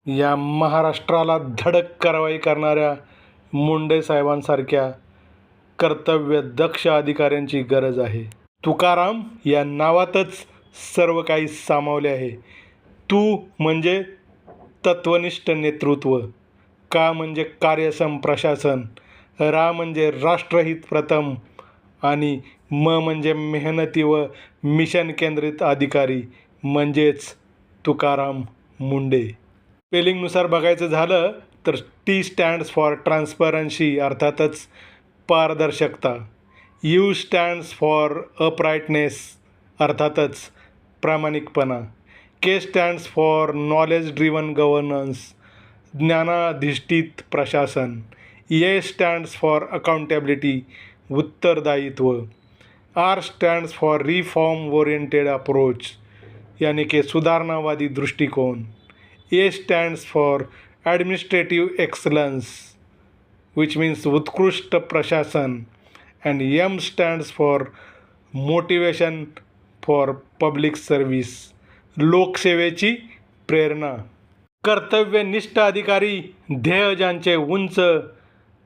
या महाराष्ट्राला धडक कारवाई करणाऱ्या मुंडे साहेबांसारख्या कर्तव्यदक्ष अधिकाऱ्यांची गरज आहे. तुकाराम या नावातच सर्व काही सामावले आहे. तू म्हणजे तत्वनिष्ठ नेतृत्व, का म्हणजे कार्यक्षम प्रशासन, रा म्हणजे राष्ट्रहित प्रथम आणि म म्हणजे मेहनती व मिशन केंद्रित अधिकारी म्हणजेच तुकाराम मुंडे. स्पेलिंगनुसार बघायचं झालं तर टी स्टँड्स फॉर ट्रान्सपरन्सी अर्थातच पारदर्शकता, यू स्टँड्स फॉर अपराईटनेस अर्थातच प्रामाणिकपणा, K stands for knowledge driven governance ज्ञानाधिष्ठित प्रशासन, ए स्टँड्स फॉर अकाउंटेबिलिटी उत्तरदायित्व, R stands for reform oriented approach यानी की सुधारणावादी दृष्टिकोन, A stands for administrative excellence which means उत्कृष्ट प्रशासन and M stands for motivation for public service लोकसेवेची प्रेरणा. कर्तव्यनिष्ठ अधिकारी, ध्येय ज्यांचे उंच,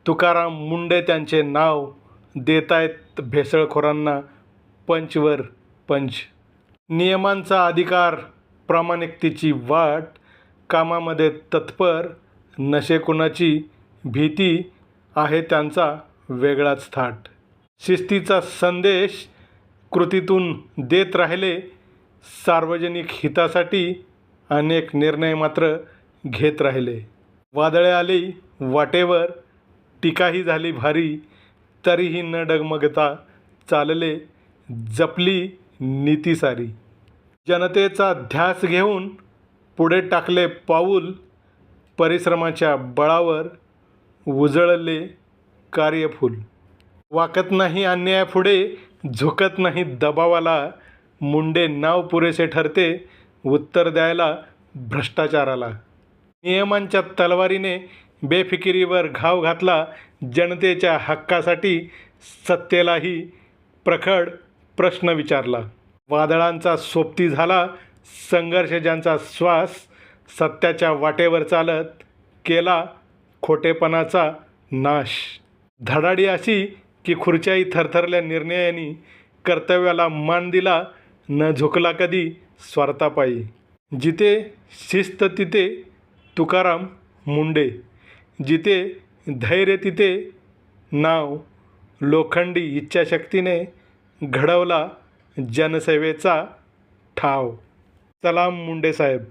तुकाराम मुंडे त्यांचे नाव देतायत भेसळखोरांना पंचवर पंच. नियमांचा अधिकार, प्रामाणिकतेची वाट, कामामध्ये तत्पर, नशेखुणाची भीती आहे त्यांचा वेगळाच थाट. शिस्तीचा संदेश कृतीतून देत राहिले, सार्वजनिक हितासाठी अनेक निर्णय मात्र घेत राहिले. वादळे आली वाटेवर, टीकाही झाली भारी, तरीही न डगमगता चालले, जपली नीती सारी. जनतेचा ध्यास घेऊन पुढे टाकले पाऊल, परिश्रमाच्या बळावर उजळले कार्यफूल. वाकत नाही अन्यायापुढे, झुकत नाही दबावाला, मुंडे नाव पुरेसे ठरते उत्तर द्यायला भ्रष्टाचाराला. नियमांच्या तलवारीने बेफिकिरीवर घाव घातला, जनतेच्या हक्कासाठी सत्तेलाही प्रखर प्रश्न विचारला. वादळांचा सोबती झाला संघर्ष ज्यांचा श्वास, सत्याच्या वाटेवर चालत केला खोटेपणाचा नाश. धडाडी अशी की खुर्च्याही थरथरल्या निर्णयांनी, कर्तव्याला मान दिला न झुकला कधी स्वार्थापायी. जिथे शिस्त तिथे तुकाराम मुंडे, जिथे धैर्य तिथे नाव, लोखंडी इच्छाशक्तीने घडवला जनसेवेचा ठाव. सलाम मुंडे साहेब.